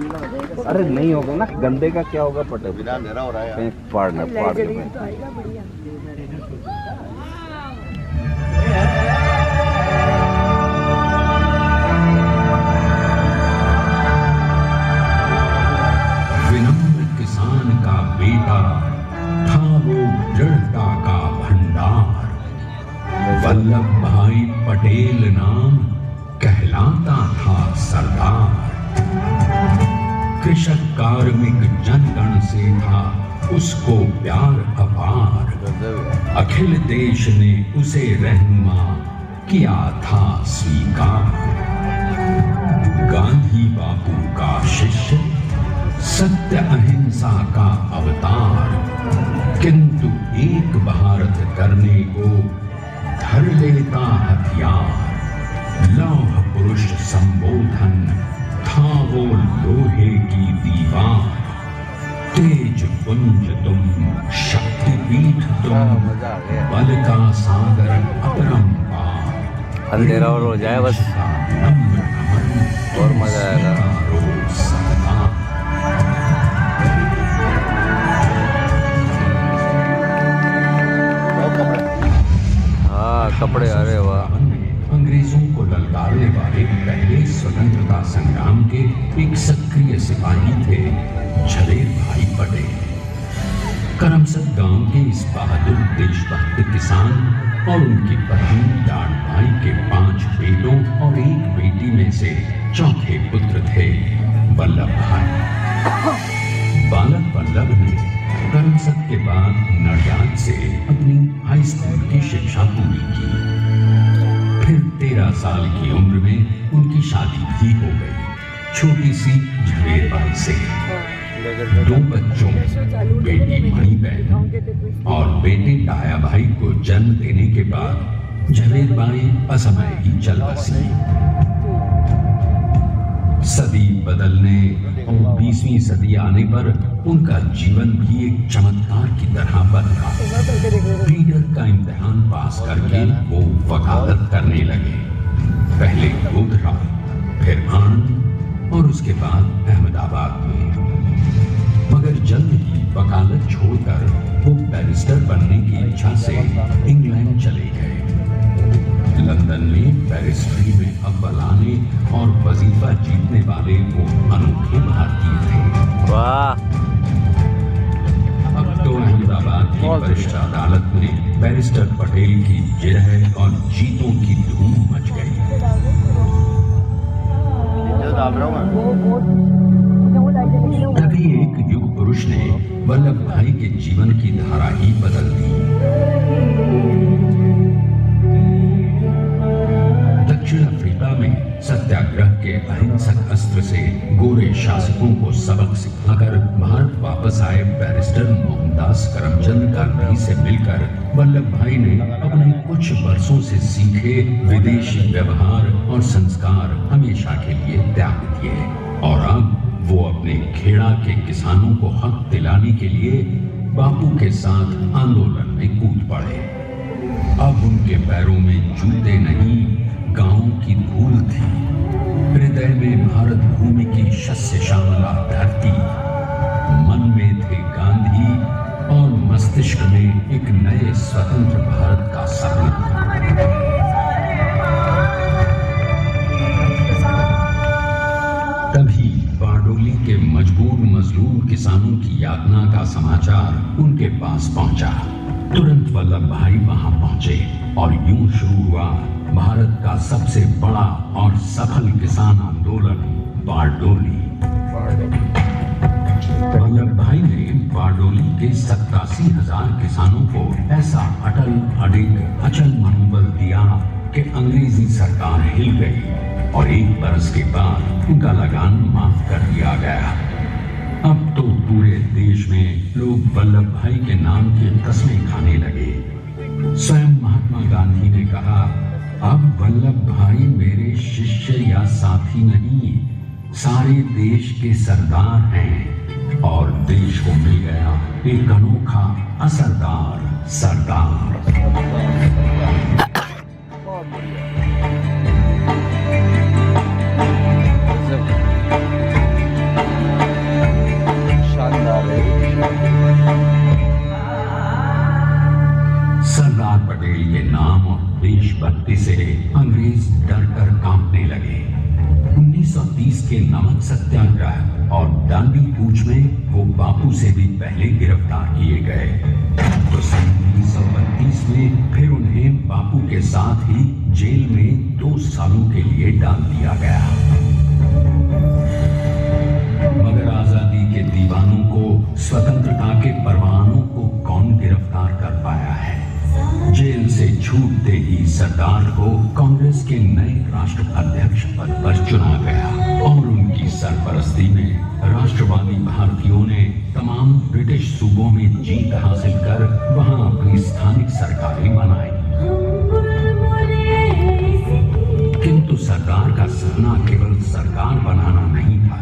अरे नहीं होगा ना, गंदे का क्या होगा, पटे बिना अंधेरा हो रहा है कहीं पाड़ के विनम्र किसान का बेटा था वो दृढ़ता का भंडार। वल्लभ भाई पटेल नाम कहलाता था सरदार। कृषक कार्मिक जनगण से था उसको प्यार अपार। अखिल देश ने उसे रहनुमा किया था स्वीकार। गांधी बापू का शिष्य, सत्य अहिंसा का अवतार, किंतु एक भारत करने को धर लेता हथियार। लौह पुरुष संबोधन था वो लोहे की दीवार। तेज पुंज तुम, शक्तिपीठ तुम, बल का सागर अपरंपार। अंधेरा और हो जाए बस और मजा आएगा। हाँ कपड़े, अरे वाह। अंग्रेजों को ललकारने वाले पहले स्वतंत्रता संग्राम के एक सक्रिय सिपाही थे झवेर भाई पटेल। करमसद गांव के इस बहादुर देशभक्त किसान और उनकी पत्नी डांड भाई के 5 बेटों और 1 बेटी में से चौथे पुत्र थे वल्लभ भाई। बालक वल्लभ ने करमसद के बाद नडियाद से अपनी हाई स्कूल की शिक्षा पूरी की। फिर 13 साल की उम्र में उनकी शादी भी हो गई, छोटी सी झवेर बाई से। 2 बच्चों, बेटी मणि बहन और बेटे डाया भाई को जन्म देने के बाद झवेर बाई असमय ही चल बसी। सदी बदलने और 20वीं सदी आने पर उनका जीवन भी एक चमत्कार की तरह बदला। रीडर का इम्तिहान पास करके वो वकालत करने लगे। पहले गोधरा, फिर आनंद और उसके बाद अहमदाबाद में। मगर जल्द ही वकालत छोड़कर वो बैरिस्टर बनने की इच्छा से इंग्लैंड चले गए। लंदन में बैरिस्ट्री में अव्वल आने और वजीफा जीतने वाले वो अनोखे भारतीय थे। वाह। अब तो अहमदाबाद की वरिष्ठ अदालत में बैरिस्टर पटेल की जिरह और जीतों की धूम मच गई। तभी एक युग पुरुष ने वल्लभ भाई के जीवन की धारा ही बदल दी। दक्षिण अफ्रीका में सत्याग्रह के अहिंसक अस्त्र से गोरे शासकों को सबक सिखाकर भारत वापस आए बैरिस्टर मोहनदास करमचंद गांधी से मिलकर वल्लभ भाई ने अपने कुछ वर्षों से सीखे विदेशी व्यवहार और संस्कार हमेशा के लिए त्याग दिए और अब वो अपने खेड़ा के किसानों को हक दिलाने के लिए बापू के साथ आंदोलन में कूद पड़े। अब उनके पैरों में जूते नहीं, गांव की धूल थी। हृदय में भारत भूमि की शस्य श्यामला धरती। मन में थे गांधी और मस्तिष्क में एक नए स्वतंत्र भारत का सपना। तभी बारडोली के मजबूर मजलूम किसानों की यातना का समाचार उनके पास पहुंचा। तुरंत वल्लभ भाई वहां पहुंचे और यूं शुरू हुआ भारत का सबसे बड़ा और सफल किसान आंदोलन बारडोली। वल्लभ भाई ने बारडोली के 87,000 किसानों को ऐसा अटल अडिग अचल मनोबल दिया कि अंग्रेजी सरकार हिल गई और 1 बरस के बाद उनका लगान माफ कर दिया गया। अब तो पूरे देश में लोग वल्लभ भाई के नाम की कस्में खाने लगे। स्वयं महात्मा गांधी ने कहा, अब वल्लभ भाई मेरे शिष्य या साथी नहीं, सारे देश के सरदार हैं और देश को मिल गया एक अनोखा असरदार सरदार। सत्याग्रह और दांडी कूच में वो बापू से भी पहले गिरफ्तार किए गए। तो सन 1932 में फिर उन्हें बापू के साथ ही जेल में 2 सालों के लिए डाल दिया गया। मगर आजादी के दीवानों को, स्वतंत्रता के परवानों को कौन गिरफ्तार कर पाया है? जेल से छूटते ही सरदार को कांग्रेस के नए राष्ट्र अध्यक्ष पद पर चुना गया और उनकी सरपरस्ती में राष्ट्रवादी भारतीयों ने तमाम ब्रिटिश सूबों में जीत हासिल कर वहां अपनी स्थानिक सरकारें बनाई। किंतु सरदार का सपना केवल सरकार बनाना नहीं था।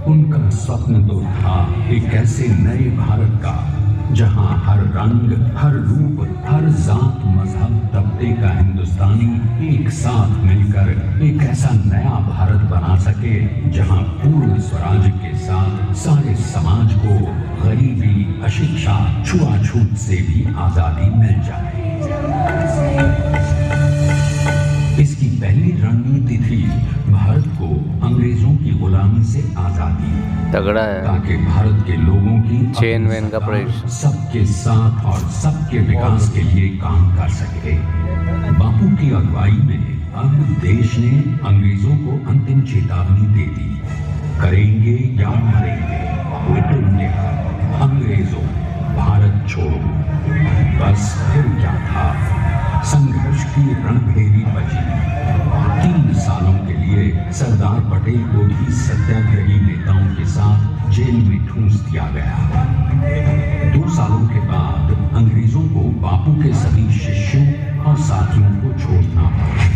उनका स्वप्न तो था एक ऐसे नए भारत का जहां हर रंग, हर रूप, हर जात, मजहब, तबके का हिंदुस्तानी एक साथ मिलकर एक ऐसा नया भारत बना सके जहां पूर्ण स्वराज के साथ सारे समाज को गरीबी, अशिक्षा, छुआछूत से भी आजादी मिल जाए। इसकी पहली रणनीति थी भारत को अंग्रेजों की गुलामी से आजादी, तगड़ा है ताकि भारत के लोगों की चेन वेन का प्रयास सबके साथ और सबके विकास के लिए काम कर सके। बापू की अगुवाई में अब देश ने अंग्रेजों को अंतिम चेतावनी दे दी, करेंगे या मरेंगे, क्विट इंडिया, अंग्रेजों भारत छोड़ो। बस फिर क्या था, संघर्ष की रणभेरी बची। 3 सालों के लिए सरदार पटेल को भी सत्याग्रही नेताओं के साथ जेल में ठूंस दिया गया। 2 सालों के बाद अंग्रेजों को बापू के सभी शिष्यों और साथियों को छोड़ना पड़ा।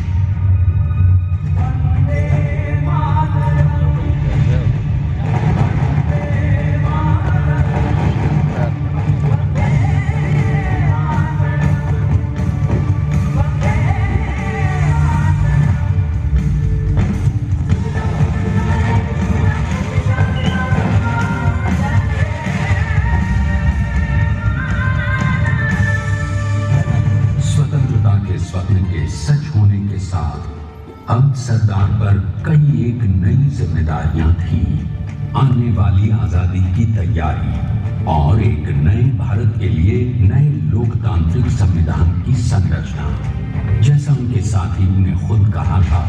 अब सरदार पर कई एक नई जिम्मेदारियां थी। आने वाली आजादी की तैयारी और एक नए भारत के लिए नए लोकतांत्रिक संविधान की संरचना। जैसा उनके साथियों ने खुद कहा था,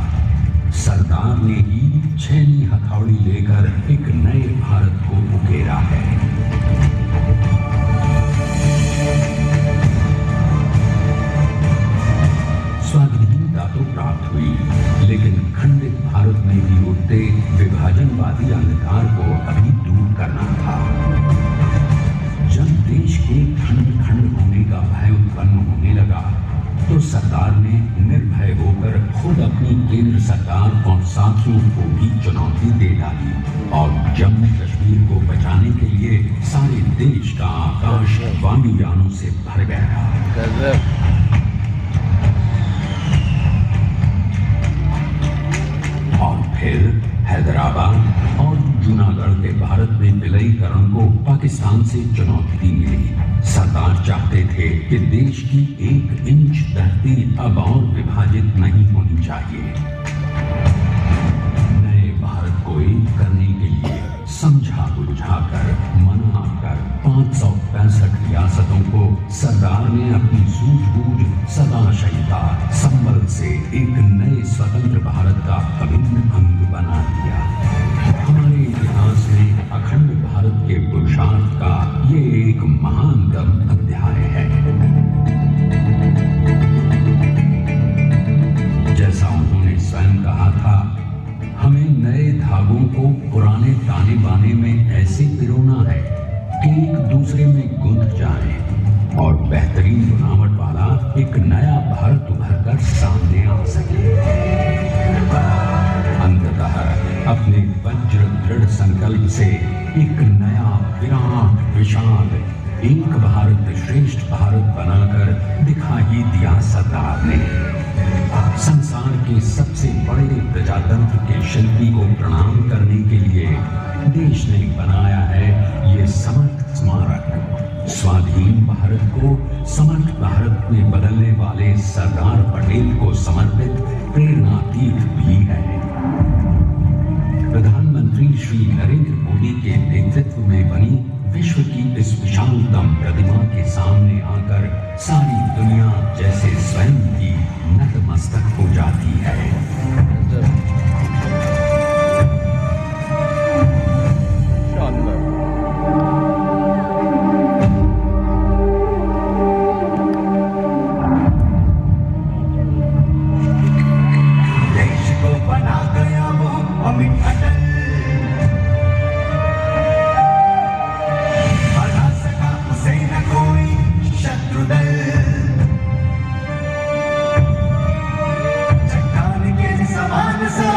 सरदार ने ही छेनी हथौड़ी लेकर एक नए भारत को उकेरा है। स्वाधीनता तो प्राप्त हुई, लेकिन खंडित भारत में भी उठते विभाजनवादी अंधकार को अभी दूर करना था। जब देश के खंड खंड होने का भय उत्पन्न होने लगा, तो सरदार ने निर्भय होकर खुद अपनी केंद्र सरकार और साथियों को भी चुनौती दे डाली और जम्मू कश्मीर को बचाने के लिए सारे देश का आकाश वायुयानों से भर गया। और फिर हैदराबाद और जूनागढ़ के भारत में विलयीकरण को पाकिस्तान से चुनौती मिली। सरदार चाहते थे कि देश की 1 इंच धरती अब और विभाजित नहीं होनी चाहिए। नए भारत को एक करने के लिए समझा बुझाकर, मनाकर 565 रियासतों को सरदार ने अपनी सूझबूझ, सदाशयता, संबल से एक नए स्वतंत्र भारत का अभिन्न अंग बना दिया। हमारे इतिहास में अखंड भारत के पुरुषार्थ का ये एक महानतम अध्याय है। जैसा उन्होंने स्वयं कहा था, हमें नए धागों को पुराने ताने बाने में ऐसे पिरोना है कि एक दूसरे में गुंथ जाए और बेहतरीन बनावट वाला एक नया भारत उभर कर सामने आ सके। अंततः अपने वज्र दृढ़ संकल्प से एक नया विराट विशाल एक भारत श्रेष्ठ भारत बनाकर दिखा ही दिया सरदार ने। संसार के सबसे बड़े प्रजातंत्र के शिल्पी को प्रणाम करने के लिए देश ने बनाया है ये समर्थ स्मारक। स्वाधीन भारत को समर्थ भारत में बदलने वाले सरदार पटेल को समर्पित प्रेरणा तीर्थ भी है। प्रधानमंत्री श्री नरेंद्र मोदी के नेतृत्व में बनी विश्व की इस विशालतम प्रतिमा के सामने आकर सारी दुनिया जैसे स्वयं की नतमस्तक हो जाती है। देश को बना गया वो अमिट अटल, हरा सका उसे न कोई शत्रुदल। चट्टान के समान सा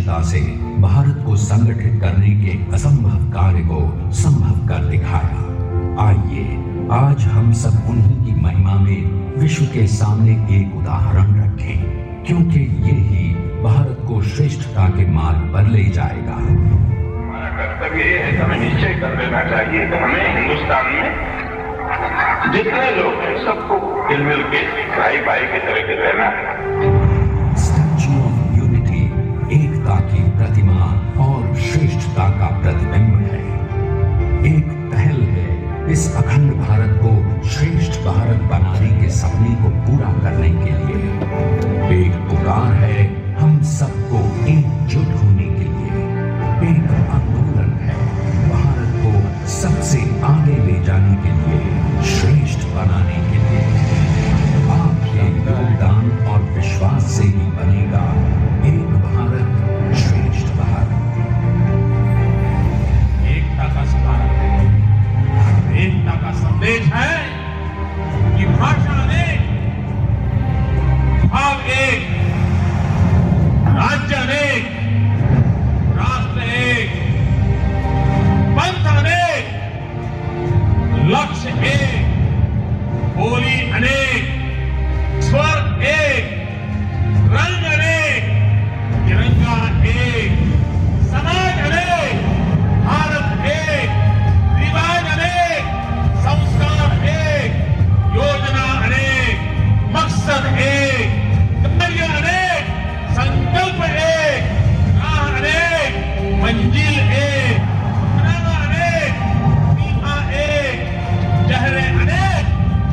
दूरदर्शिता से भारत को संगठित करने के असंभव कार्य को संभव कर दिखाया। आइए आज हम सब उन्हीं की महिमा में विश्व के सामने एक उदाहरण रखें, क्योंकि ये ही भारत को श्रेष्ठता के मार्ग पर ले जाएगा। हमारा कर्तव्य ये है कि हमें निश्चय कर लेना चाहिए कि हमें हिंदुस्तान में जितने लोग हैं सबको मिल के भाई भाई की तरह के रहना है। स्टैच्यू ऑफ यूनिटी एकता की प्रतिमा और श्रेष्ठता का प्रतिबिंब है। एक पहल है इस अखंड भारत को श्रेष्ठ भारत बनाने के सपने को पूरा करने के लिए। एक पुकार है हम सबको एकजुट होने के लिए। एक आंदोलन है भारत को सबसे आगे ले जाने के लिए, श्रेष्ठ बनाने के लिए। आपके योगदान और विश्वास से ही बनेगा एक भारत श्रेष्ठ भारत। एकता का स्मारक है, एकता का संदेश है कि भाषा अनेक, भाव एक, राज्य अनेक, राष्ट्र एक, पंथ अनेक, लक्ष्य एक, बोली अनेक, स्वर एक, रंग अनेक, तिरंगा एक, समाज अनेक, भारत एक, रिवाज अनेक, संस्कार एक, योजना अनेक, मकसद एक, कार्य अनेक, संकल्प एक, राह अनेक, मंजिल एक, बनाना अनेक, सीमा एक, चेहरे अनेक,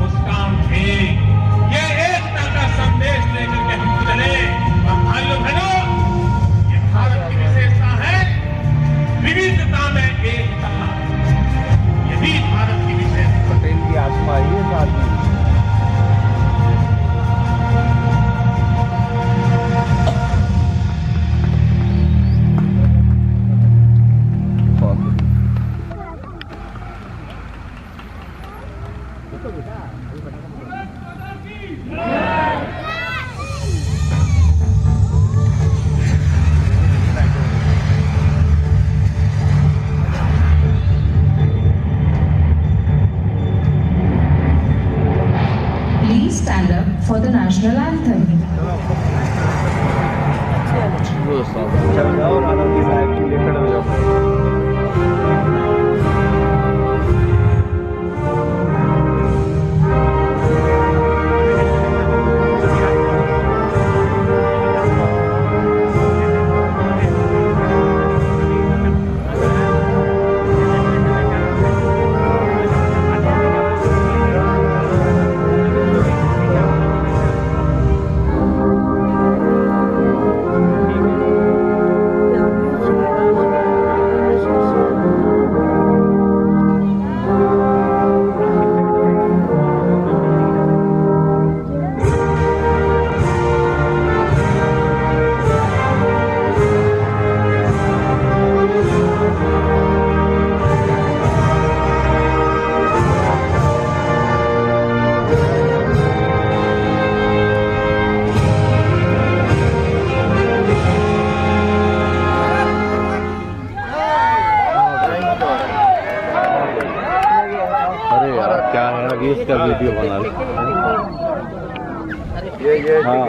मुस्कान एक। ये एकता का संदेश लेकर के हम चले। और भाइयों बहनों, ये भारत की विशेषता है, विविधता में एकता। यही भारत की विशेषता। पटेल की आत्मा ही है साथ में। Please stand up for the national anthem. चल जाओ राधा की साइड की लेकर हो जाओ। अरे यार क्या है, अभी इसका वीडियो बना हाँ